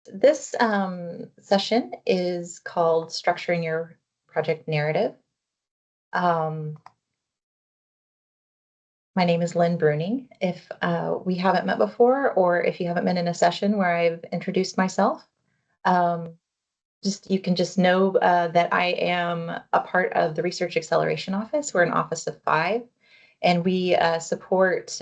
This session is called Structuring Your Project Narrative. Um, my name is Lynn Bruning. If we haven't met before, or if you haven't been in a session where I've introduced myself, um, you can just know that I am a part of the Research Acceleration Office. We're an office of 5, and we support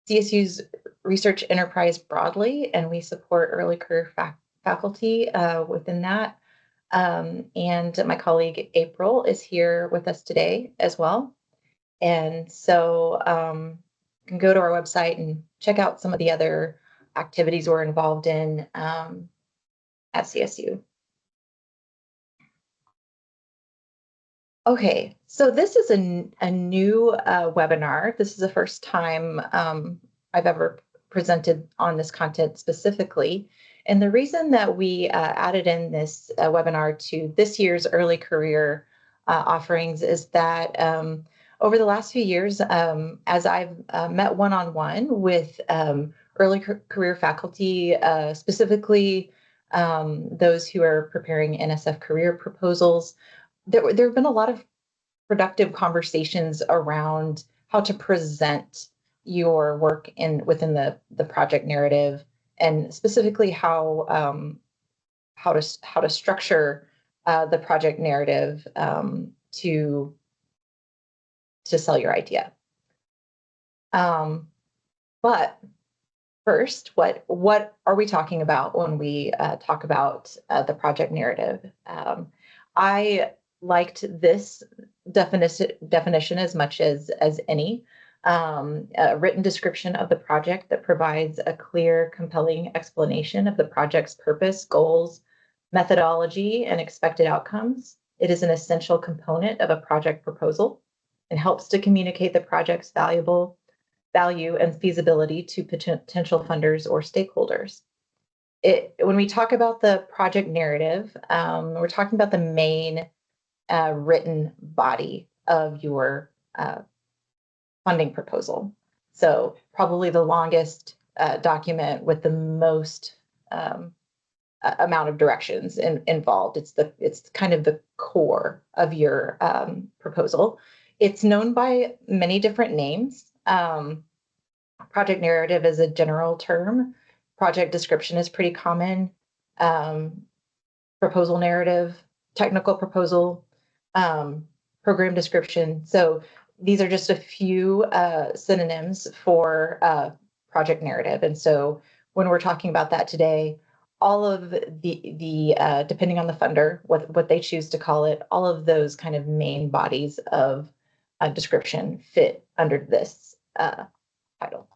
CSU's research enterprise broadly, and we support early career faculty within that. And my colleague April is here with us today as well. And so you can go to our website and check out some of the other activities we're involved in at CSU. Okay, so this is a new webinar. This is the first time I've ever presented on this content specifically. And the reason that we added in this webinar to this year's early career offerings is that over the last few years, as I've met one-on-one with early career faculty, specifically those who are preparing NSF career proposals, there have been a lot of productive conversations around how to present your work within the project narrative, and specifically how to structure the project narrative to sell your idea. But first, what are we talking about when we talk about the project narrative? I liked this definition as much as any. A written description of the project that provides a clear, compelling explanation of the project's purpose, goals, methodology, and expected outcomes. It is an essential component of a project proposal and helps to communicate the project's value and feasibility to potential funders or stakeholders. When we talk about the project narrative, we're talking about the main written body of your funding proposal. So probably the longest document with the most amount of directions involved. It's kind of the core of your proposal. It's known by many different names. Project narrative is a general term. Project description is pretty common. Proposal narrative, technical proposal, program description. So these are just a few synonyms for project narrative. And so when we're talking about that today, all of the depending on the funder, what they choose to call it, all of those kind of main bodies of description fit under this title.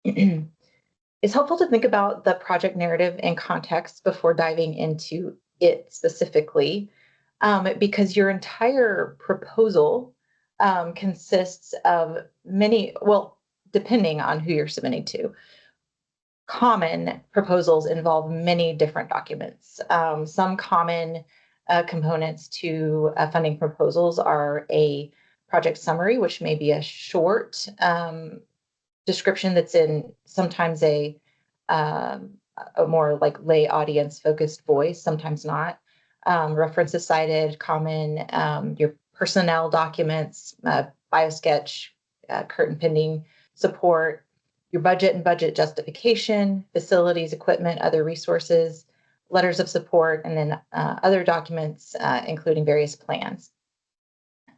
It's helpful to think about the project narrative in context before diving into it specifically, because your entire proposal consists of many, well, depending on who you're submitting to. Common proposals involve many different documents. Some common components to funding proposals are a project summary, which may be a short description that's in sometimes a more like lay audience focused voice, sometimes not. References cited, common, your personnel documents, biosketch, current pending support, your budget and budget justification, facilities, equipment, other resources, letters of support, and then other documents, including various plans.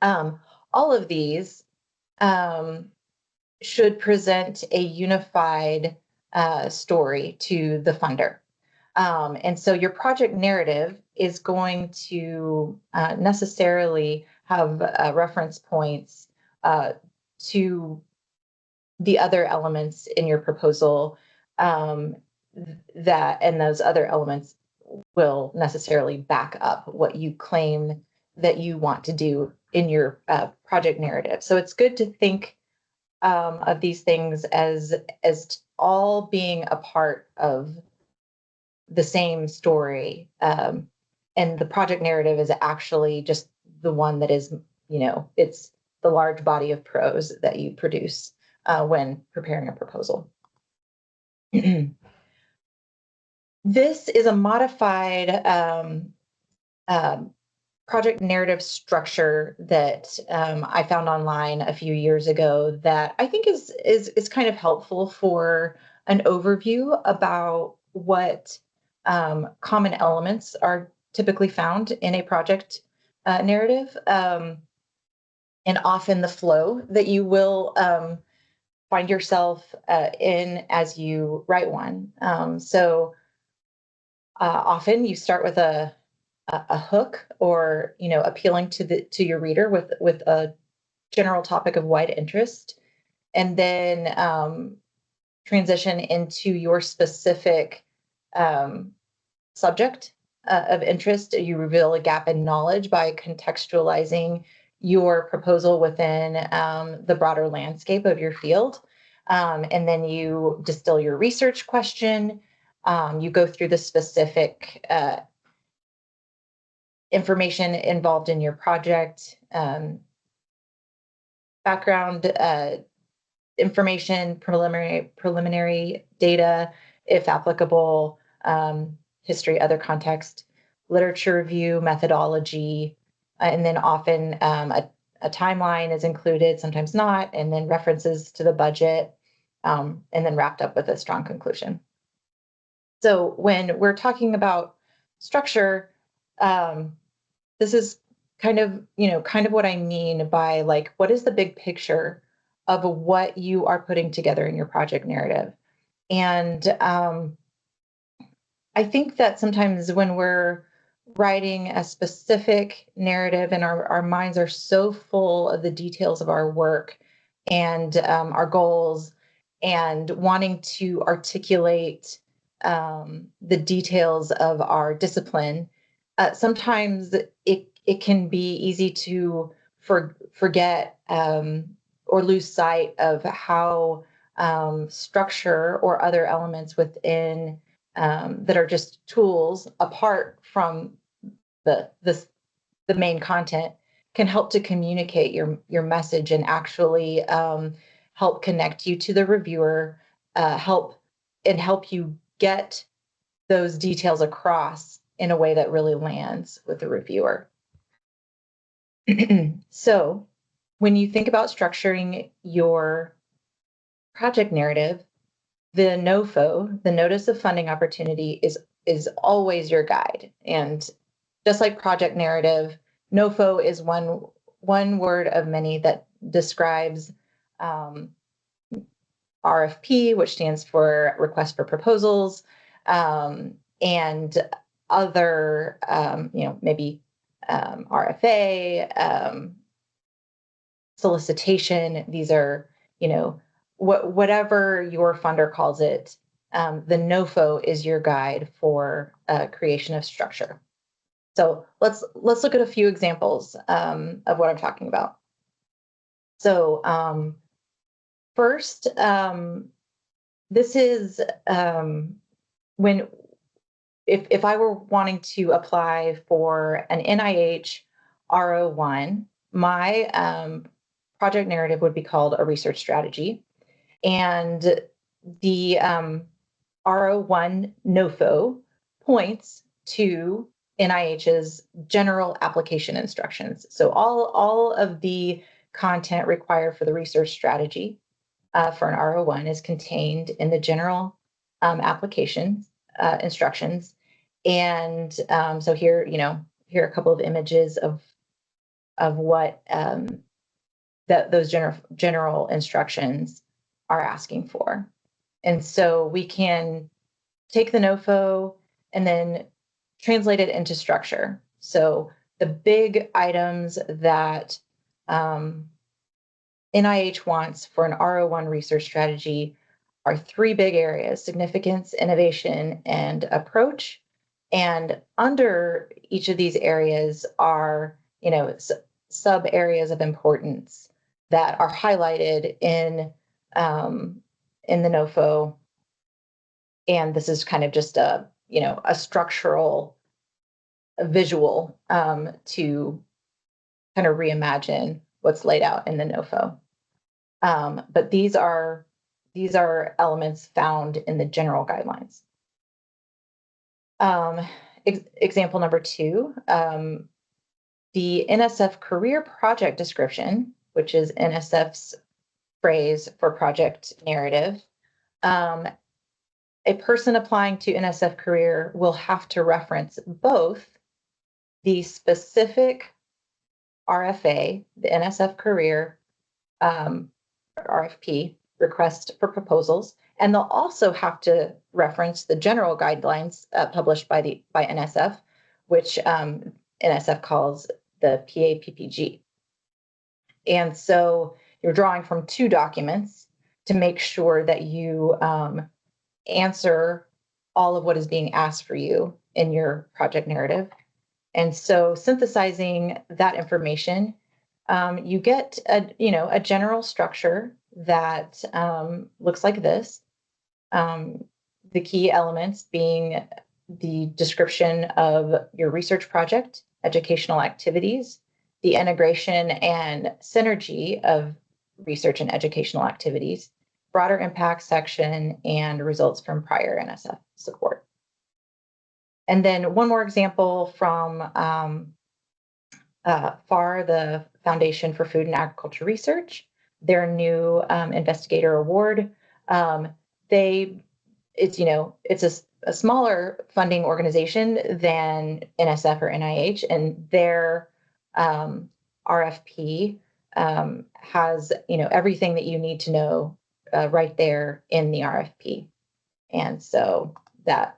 All of these should present a unified story to the funder. And so your project narrative is going to necessarily have reference points to the other elements in your proposal, and those other elements will necessarily back up what you claim that you want to do in your project narrative. So it's good to think of these things as all being a part of the same story. And the project narrative is actually just the one that is, it's the large body of prose that you produce when preparing a proposal. This is a modified um, project narrative structure that I found online a few years ago that I think is kind of helpful for an overview about what common elements are typically found in a project narrative, and often the flow that you will find yourself in as you write one. Often you start with a hook, or appealing to your reader with a general topic of wide interest, and then transition into your specific um, subject of interest. You reveal a gap in knowledge by contextualizing your proposal within the broader landscape of your field. And then you distill your research question. You go through the specific information involved in your project, background information, preliminary data, if applicable, history, other context, literature review, methodology, and then often a timeline is included, sometimes not, and then references to the budget, and then wrapped up with a strong conclusion. So when we're talking about structure, this is kind of what I mean by, like, what is the big picture of what you are putting together in your project narrative? And I think that sometimes when we're writing a specific narrative and our minds are so full of the details of our work and our goals, and wanting to articulate the details of our discipline, sometimes it can be easy to forget or lose sight of how structure or other elements within that are just tools apart from the main content can help to communicate your message and actually help connect you to the reviewer, help you get those details across in a way that really lands with the reviewer. So when you think about structuring your project narrative, the NOFO, the Notice of Funding Opportunity, is always your guide. And just like project narrative, NOFO is one word of many that describes RFP, which stands for Request for Proposals, and other, maybe RFA, solicitation. These are, whatever your funder calls it. The NOFO is your guide for creation of structure. So let's look at a few examples of what I'm talking about. So first, this is when if I were wanting to apply for an NIH RO1, my project narrative would be called a research strategy, and the RO1 NOFO points to NIH's general application instructions. So all of the content required for the research strategy for an RO1 is contained in the general application instructions. And so here are a couple of images of what those general instructions are asking for. And so we can take the NOFO and then translate it into structure. So the big items that NIH wants for an RO1 research strategy are three big areas: significance, innovation, and approach. And under each of these areas are, sub areas of importance that are highlighted in the NOFO. And this is kind of just a structural visual to kind of reimagine what's laid out in the NOFO. But these are elements found in the general guidelines. Um, Example number two, the NSF career project description, which is NSF's phrase for project narrative. A person applying to NSF career will have to reference both the specific RFA, the NSF career RFP, request for proposals, and they'll also have to reference the general guidelines published by NSF, which NSF calls the PAPPG. And so you're drawing from two documents to make sure that you answer all of what is being asked for you in your project narrative. And so synthesizing that information, you get a general structure that looks like this. The key elements being the description of your research project, educational activities, the integration and synergy of research and educational activities, broader impact section, and results from prior NSF support. And then one more example from FAR, the Foundation for Food and Agriculture Research, their new investigator award. It's a smaller funding organization than NSF or NIH, and their RFP has everything that you need to know right there in the RFP, and so that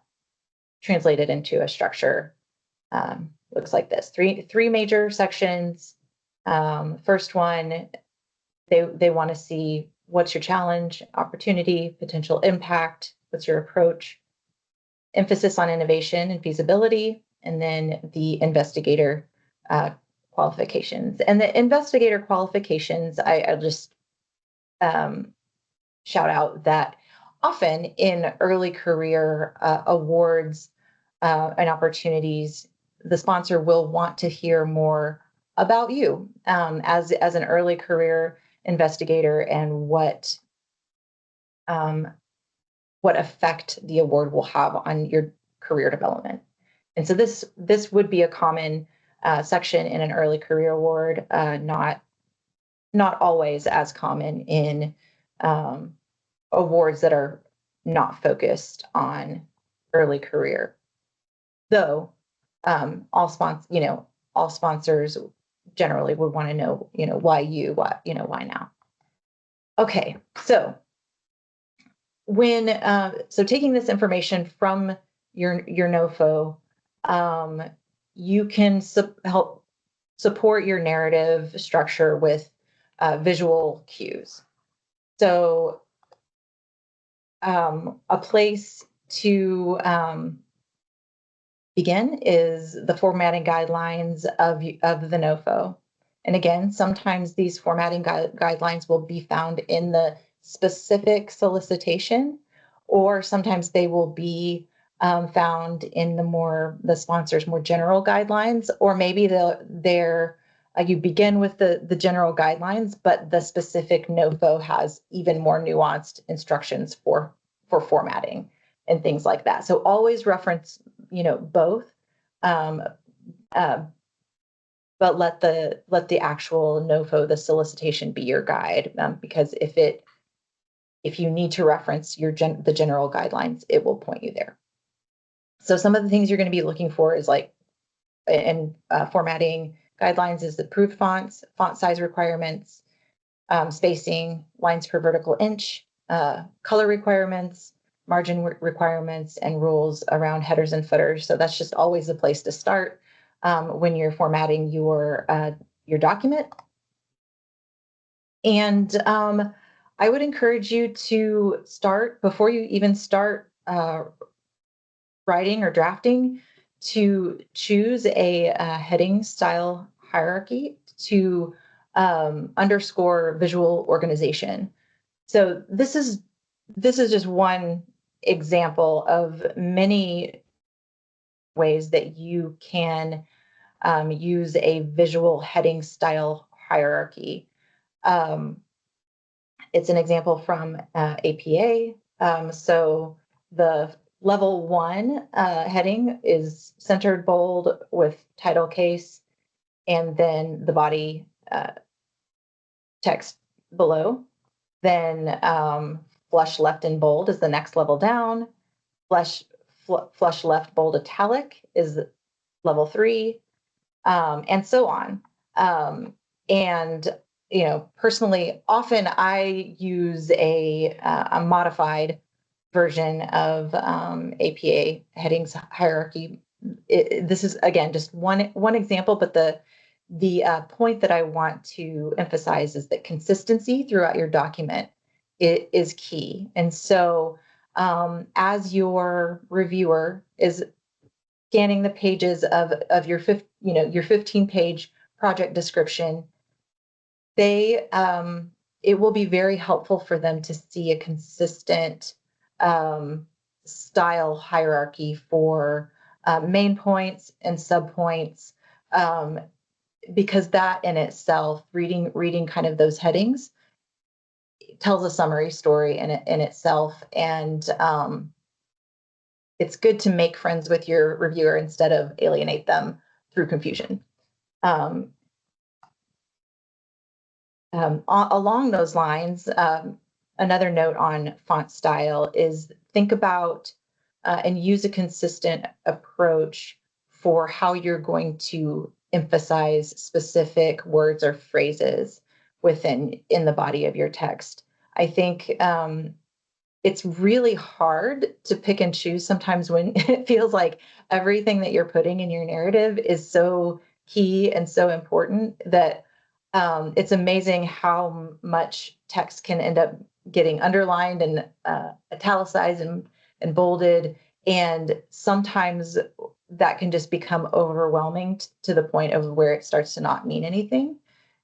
translated into a structure looks like this: three major sections. First one, they want to see what's your challenge, opportunity, potential impact, what's your approach, emphasis on innovation and feasibility, and then the investigator qualifications. And the investigator qualifications, I'll just shout out that often in early career awards and opportunities, the sponsor will want to hear more about you as an early career investigator and what effect the award will have on your career development. And so this would be a common section in an early career award, not always as common in awards that are not focused on early career. Though all sponsors generally would want to know, why now. Okay, so taking this information from your NOFO, you can help support your narrative structure with visual cues. So a place to begin is the formatting guidelines of the NOFO. And again, sometimes these formatting guidelines will be found in the specific solicitation, or sometimes they will be found in the sponsor's more general guidelines, or maybe you begin with the general guidelines, but the specific NOFO has even more nuanced instructions for formatting and things like that. So always reference, both, but let the actual NOFO, the solicitation, be your guide, because if you need to reference the general guidelines, it will point you there. So some of the things you're going to be looking for is in formatting guidelines is approved fonts, font size requirements, spacing, lines per vertical inch, color requirements, margin requirements, and rules around headers and footers. So that's just always the place to start when you're formatting your document. And I would encourage you to start, before you even start writing or drafting, to choose a heading style hierarchy to underscore visual organization. So this is just one example of many ways that you can use a visual heading style hierarchy. It's an example from APA. So the Level one heading is centered bold with title case and then the body text below. Then flush left in bold is the next level down. Flush left bold italic is level three, and so on. And personally, often I use a modified version of APA headings hierarchy. This is again just one example, but the point that I want to emphasize is that consistency throughout your document is key. And so, as your reviewer is scanning the pages of your your 15-page project description, they it will be very helpful for them to see a consistent style hierarchy for main points and subpoints, because that in itself, reading kind of those headings, tells a summary story in itself, and it's good to make friends with your reviewer instead of alienate them through confusion. Along those lines, another note on font style is think about and use a consistent approach for how you're going to emphasize specific words or phrases in the body of your text. I think it's really hard to pick and choose sometimes when it feels like everything that you're putting in your narrative is so key and so important that it's amazing how much text can end up getting underlined and italicized and bolded. And sometimes that can just become overwhelming to the point of where it starts to not mean anything.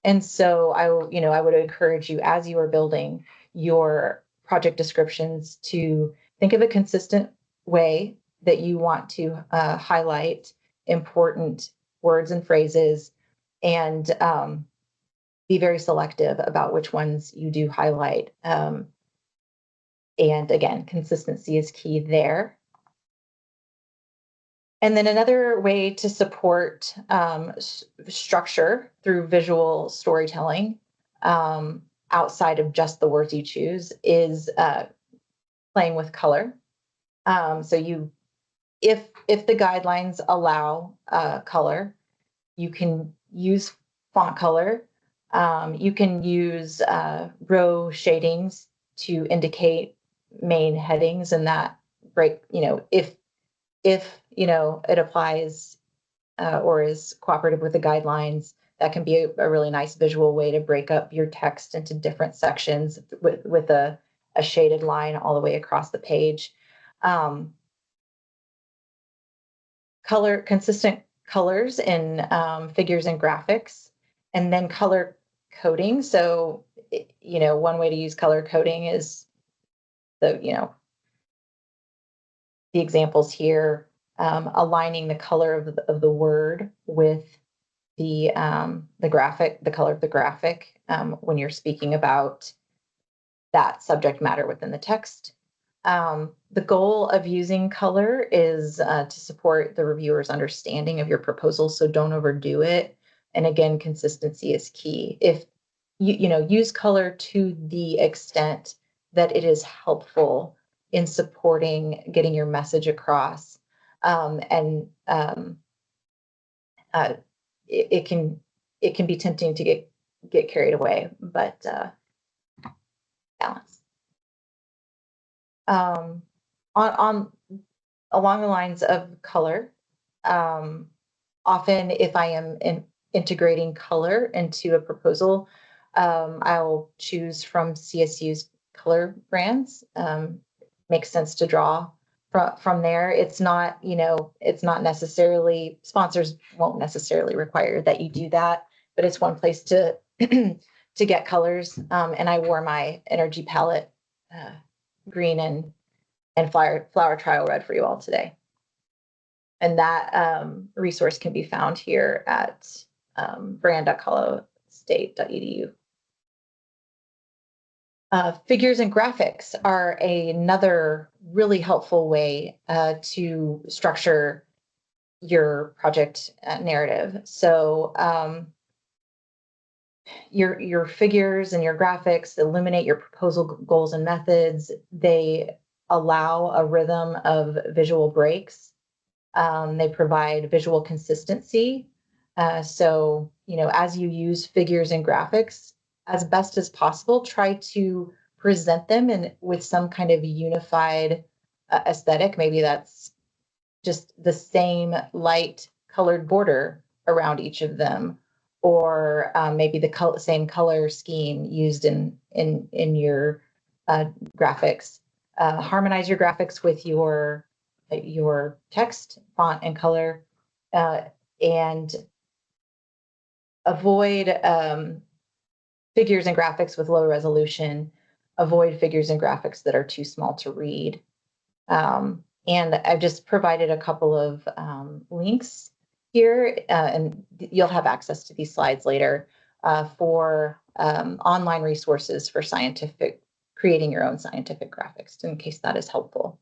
And so I would encourage you as you are building your project descriptions to think of a consistent way that you want to highlight important words and phrases, and be very selective about which ones you do highlight. And again, consistency is key there. And then another way to support structure through visual storytelling, outside of just the words you choose, is playing with color. So if the guidelines allow color, you can use font color. You can use row shadings to indicate main headings, and that break, if it applies or is cooperative with the guidelines, that can be a really nice visual way to break up your text into different sections with a shaded line all the way across the page. Consistent colors in figures and graphics, and then color coding. So, one way to use color coding is the examples here, aligning the color of the word with the graphic, the color of the graphic, when you're speaking about that subject matter within the text. The goal of using color is to support the reviewer's understanding of your proposal, so don't overdo it. And again, consistency is key. If use color to the extent that it is helpful in supporting getting your message across, and it can be tempting to get carried away, but balance. On along the lines of color, often if I am integrating color into a proposal, I'll choose from CSU's color brands. Makes sense to draw from there. It's not necessarily, sponsors won't necessarily require that you do that, but it's one place to to get colors. And I wore my energy palette green and flower trial red for you all today. And that resource can be found here at brand.colostate.edu. Figures and graphics are another really helpful way to structure your project narrative. So your figures and your graphics illuminate your proposal goals and methods. They allow a rhythm of visual breaks. They provide visual consistency. So, as you use figures and graphics, as best as possible, try to present them with some kind of unified aesthetic. Maybe that's just the same light colored border around each of them, or maybe the same color scheme used in your graphics. Harmonize your graphics with your text, font, and color, and avoid figures and graphics with low resolution. Avoid figures and graphics that are too small to read. And I've just provided a couple of links here, and you'll have access to these slides later for online resources for creating your own scientific graphics, in case that is helpful.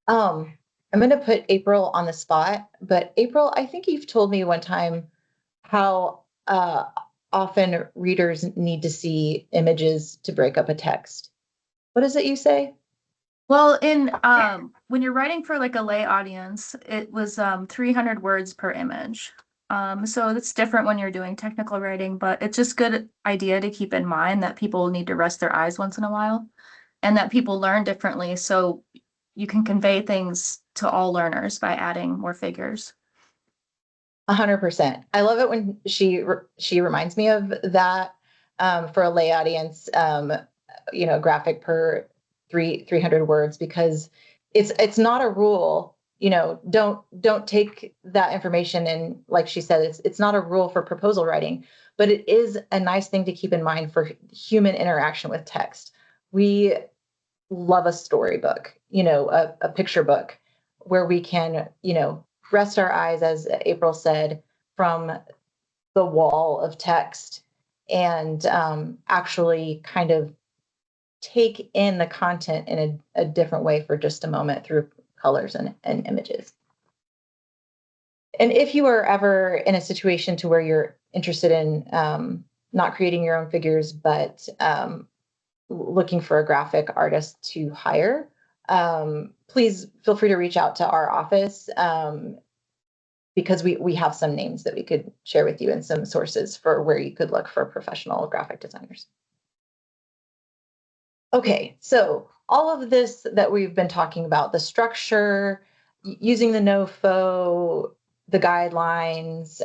I'm going to put April on the spot, but April, I think you've told me one time how often readers need to see images to break up a text. What is it you say? Well, in when you're writing for like a lay audience, it was 300 words per image. So that's different when you're doing technical writing, but it's just good idea to keep in mind that people need to rest their eyes once in a while and that people learn differently. So you can convey things to all learners by adding more figures. 100%. I love it when she reminds me of that for a lay audience, graphic per 300 words, because it's not a rule. Don't take that information, and like she said, it's not a rule for proposal writing, but it is a nice thing to keep in mind for human interaction with text. We love a storybook, a picture book where we can, rest our eyes, as April said, from the wall of text and actually kind of take in the content in a different way for just a moment through colors and images. And if you are ever in a situation to where you're interested in not creating your own figures, but looking for a graphic artist to hire, please feel free to reach out to our office, because we have some names that we could share with you and some sources for where you could look for professional graphic designers. Okay, so all of this that we've been talking about, the structure, using the NOFO, the guidelines,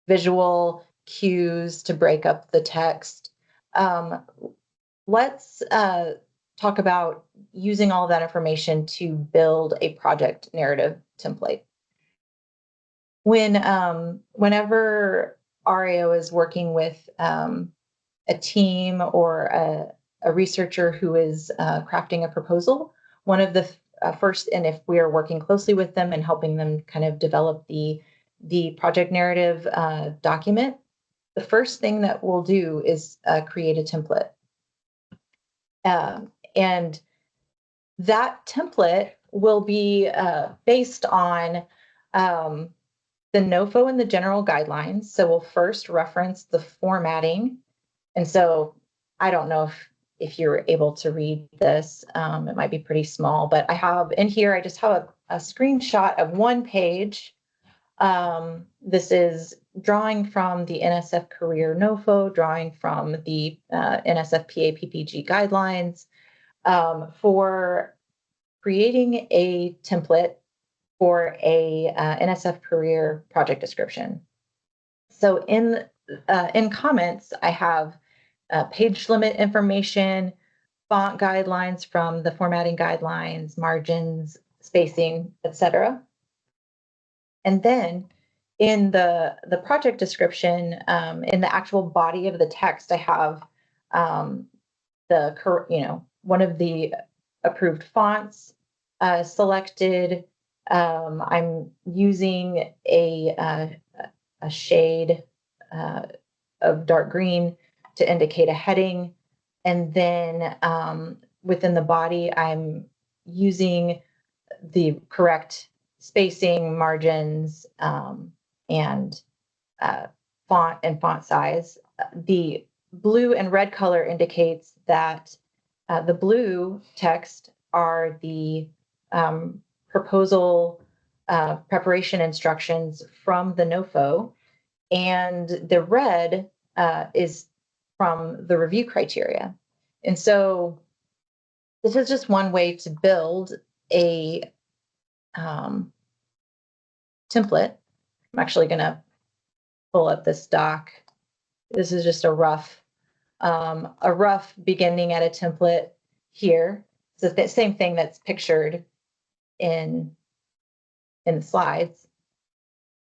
visual cues to break up the text. Let's talk about using all of that information to build a project narrative template. Whenever RAO is working with a team or a researcher who is crafting a proposal, one of the first, and if we are working closely with them and helping them kind of develop the project narrative document, the first thing that we'll do is create a template. And that template will be based on the NOFO and the general guidelines. So we'll first reference the formatting. And so I don't know if you're able to read this. It might be pretty small, but I have in here, I just have a screenshot of one page. This is drawing from the NSF Career NOFO, drawing from the NSF PAPPG guidelines for creating a template for a NSF Career project description. So in comments, I have page limit information, font guidelines from the formatting guidelines, margins, spacing, etc. And then in the project description, in the actual body of the text, I have one of the approved fonts selected. I'm using a shade of dark green to indicate a heading. And then within the body, I'm using the correct spacing, margins, and font and font size. The blue and red color indicates that the blue text are the proposal preparation instructions from the NOFO, and the red is from the review criteria. And so this is just one way to build a template. I'm actually going to pull up this doc. This is just a rough beginning at a template here. So the same thing that's pictured in the slides.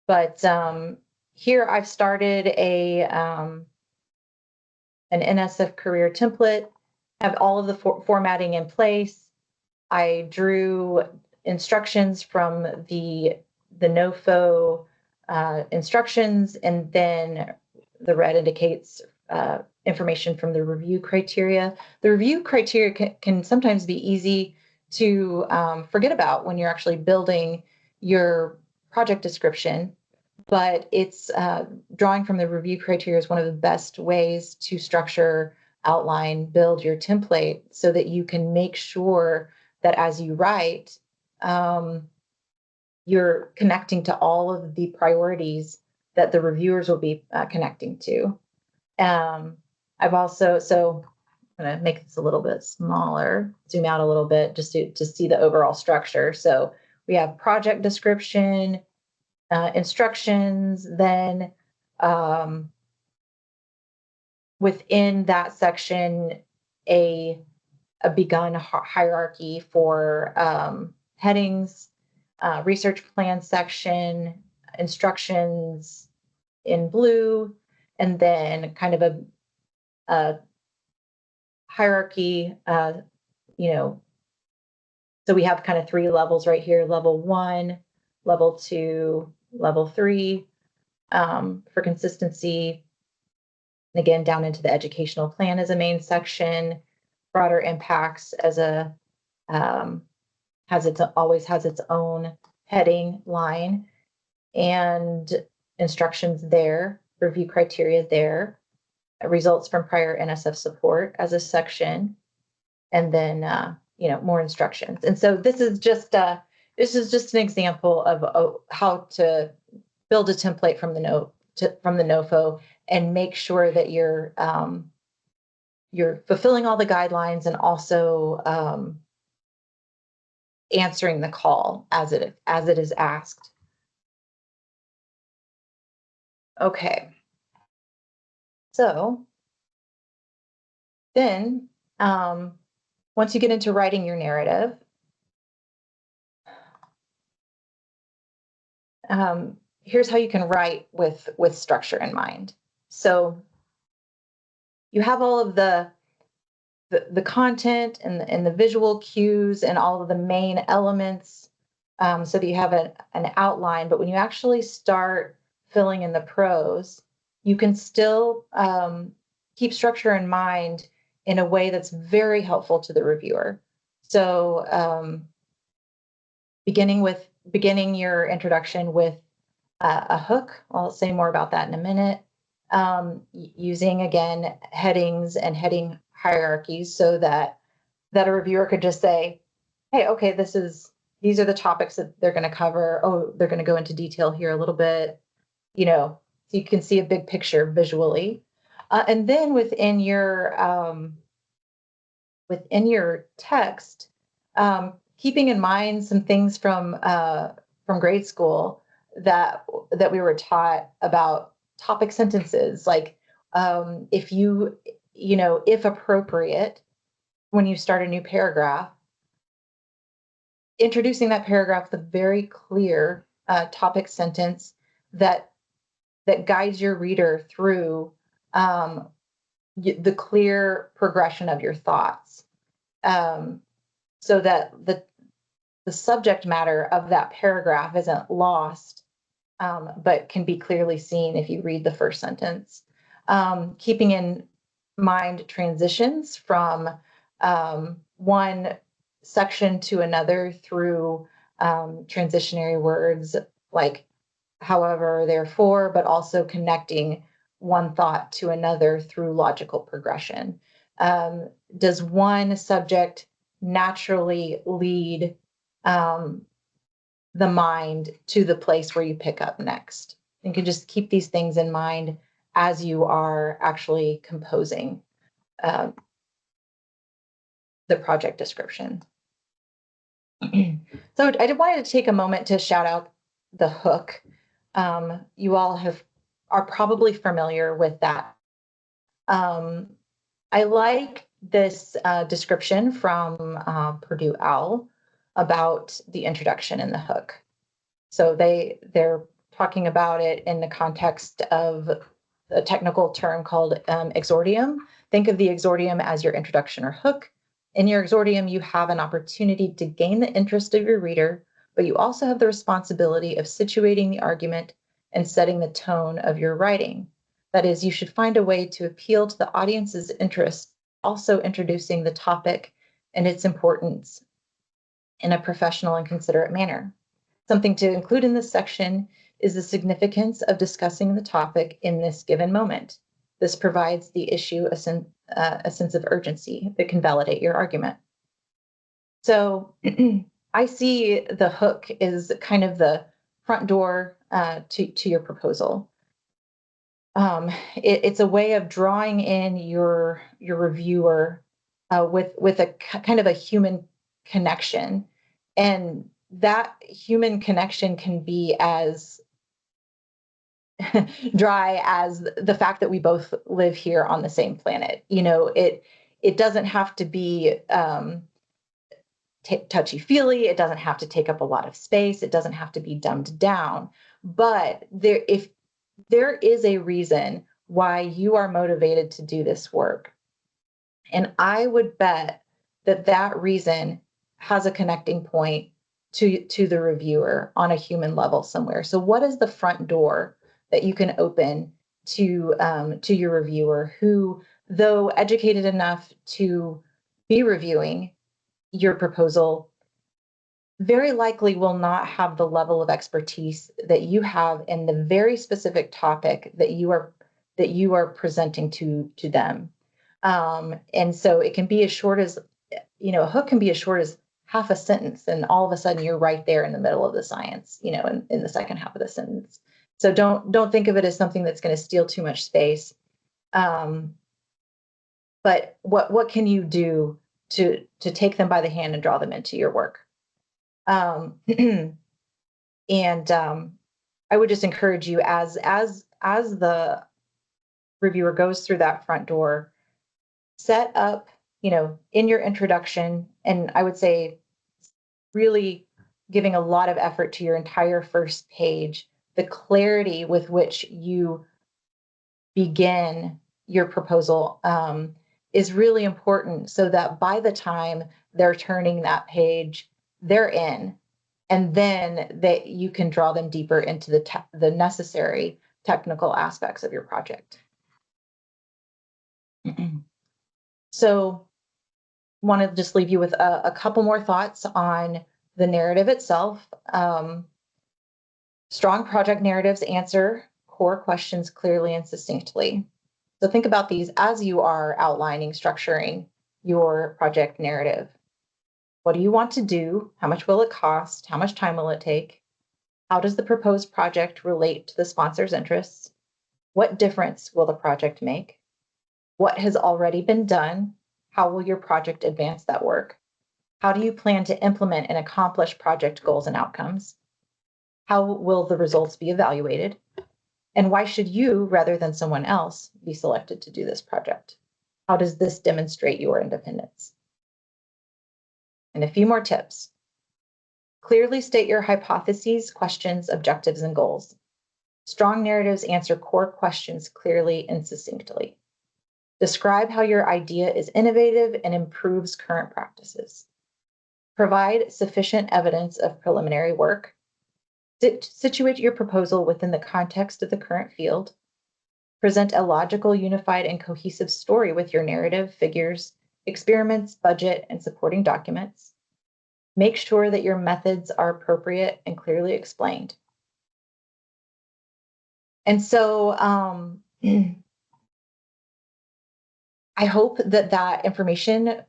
But here I've started an NSF career template, have all of the formatting in place. I drew instructions from the NOFO instructions, and then the red indicates information from the review criteria. The review criteria can sometimes be easy to forget about when you're actually building your project description, but it's drawing from the review criteria is one of the best ways to structure, outline, build your template so that you can make sure that as you write, you're connecting to all of the priorities that the reviewers will be connecting to. I've also, so I'm going to make this a little bit smaller, zoom out a little bit just to see the overall structure. So we have project description, instructions, then within that section, a begun hierarchy for headings, research plan section, instructions in blue, and then kind of a hierarchy, so we have kind of 3 levels right here, level 1, level 2, level 3, for consistency. And again, down into the educational plan as a main section, broader impacts as a always has its own heading line, and instructions there, review criteria there, results from prior NSF support as a section, and then more instructions. And so this is just an example of how to build a template from the NOFO and make sure that you're fulfilling all the guidelines and also answering the call as it is asked. Okay. So then once you get into writing your narrative, here's how you can write with structure in mind. So you have all of the content and the visual cues and all of the main elements, so that you have an outline. But when you actually start filling in the prose, you can still keep structure in mind in a way that's very helpful to the reviewer. So beginning your introduction with a hook. I'll say more about that in a minute. Using again headings and heading hierarchies so that a reviewer could just say, hey, okay, these are the topics that they're going to cover. Oh, they're going to go into detail here a little bit, so you can see a big picture visually. And then within your text, keeping in mind some things from grade school that we were taught about topic sentences, like if appropriate, when you start a new paragraph, introducing that paragraph with a very clear topic sentence that guides your reader through the clear progression of your thoughts, so that the subject matter of that paragraph isn't lost, but can be clearly seen if you read the first sentence. Keeping in mind transitions from one section to another through transitionary words like however, therefore, but also connecting one thought to another through logical progression. Does one subject naturally lead the mind to the place where you pick up next? You can just keep these things in mind as you are actually composing uh, the project description. So I did wanted to take a moment to shout out the hook. You all are probably familiar with that. I like this description from Purdue OWL about the introduction and the hook. So they're talking about it in the context of a technical term called exordium. Think of the exordium as your introduction or hook. In your exordium, you have an opportunity to gain the interest of your reader, but you also have the responsibility of situating the argument and setting the tone of your writing. That is, you should find a way to appeal to the audience's interest, also introducing the topic and its importance in a professional and considerate manner. Something to include in this section is the significance of discussing the topic in this given moment. This provides the issue a sense of urgency that can validate your argument. So I see the hook is kind of the front door to your proposal. It's a way of drawing in your reviewer with a kind of a human connection, and that human connection can be as dry as the fact that we both live here on the same planet. It doesn't have to be touchy feely. It doesn't have to take up a lot of space. It doesn't have to be dumbed down. But if there is a reason why you are motivated to do this work, and I would bet that reason has a connecting point to the reviewer on a human level somewhere. So what is the front door that you can open to your reviewer who, though educated enough to be reviewing your proposal, very likely will not have the level of expertise that you have in the very specific topic that you are presenting to them. And so it can be as short as, a hook can be as short as half a sentence, and all of a sudden you're right there in the middle of the science, in the second half of the sentence. So don't think of it as something that's going to steal too much space. But what can you do to take them by the hand and draw them into your work? And I would just encourage you as the reviewer goes through that front door, set up, in your introduction, and I would say really giving a lot of effort to your entire first page, the clarity with which you begin your proposal is really important, so that by the time they're turning that page, they're in, and then that you can draw them deeper into the necessary technical aspects of your project. So want to just leave you with a couple more thoughts on the narrative itself. Strong project narratives answer core questions clearly and succinctly. So think about these as you are outlining, structuring your project narrative. What do you want to do? How much will it cost? How much time will it take? How does the proposed project relate to the sponsor's interests? What difference will the project make? What has already been done? How will your project advance that work? How do you plan to implement and accomplish project goals and outcomes? How will the results be evaluated? And why should you, rather than someone else, be selected to do this project? How does this demonstrate your independence? And a few more tips. Clearly state your hypotheses, questions, objectives, and goals. Strong narratives answer core questions clearly and succinctly. Describe how your idea is innovative and improves current practices. Provide sufficient evidence of preliminary work. Situate your proposal within the context of the current field. Present a logical, unified, and cohesive story with your narrative, figures, experiments, budget, and supporting documents. Make sure that your methods are appropriate and clearly explained. And so I hope that that information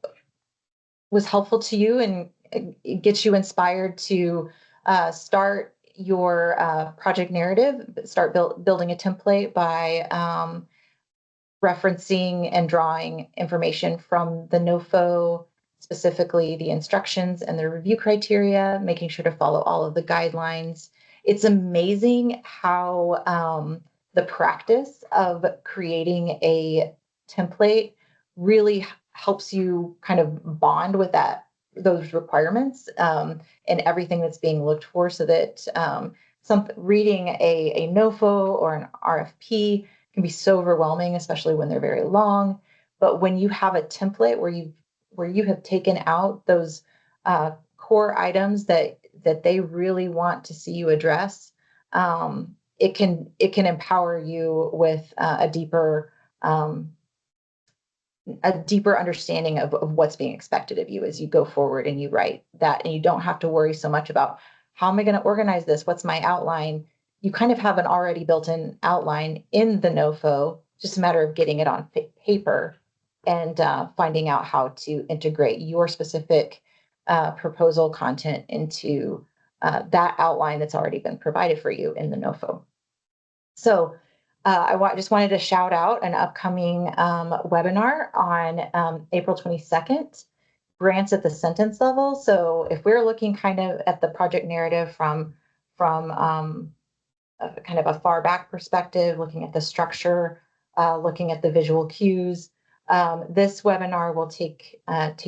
was helpful to you and it gets you inspired to start your project narrative, start building a template by referencing and drawing information from the NOFO, specifically the instructions and the review criteria, making sure to follow all of the guidelines. It's amazing how the practice of creating a template really helps you kind of bond with those requirements and everything that's being looked for, so that reading a NOFO or an RFP can be so overwhelming, especially when they're very long. But when you have a template where you have taken out those core items that they really want to see you address, it can empower you with a deeper understanding of what's being expected of you as you go forward and you write that, and you don't have to worry so much about how am I going to organize this? What's my outline? You kind of have an already built-in outline in the NOFO, just a matter of getting it on paper and finding out how to integrate your specific proposal content into that outline that's already been provided for you in the NOFO. So just wanted to shout out an upcoming webinar on April 22nd, grants at the sentence level. So if we're looking kind of at the project narrative from kind of a far back perspective, looking at the structure, looking at the visual cues, this webinar will take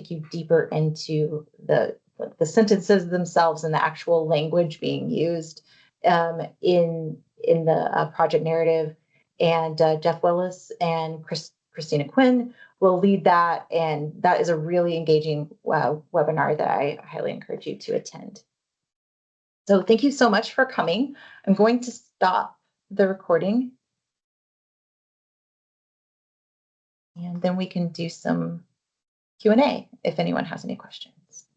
you deeper into the sentences themselves and the actual language being used in the project narrative. And Jeff Willis and Christina Quinn will lead that, and that is a really engaging webinar that I highly encourage you to attend. So thank you so much for coming. I'm going to stop the recording, and then we can do some Q&A if anyone has any questions.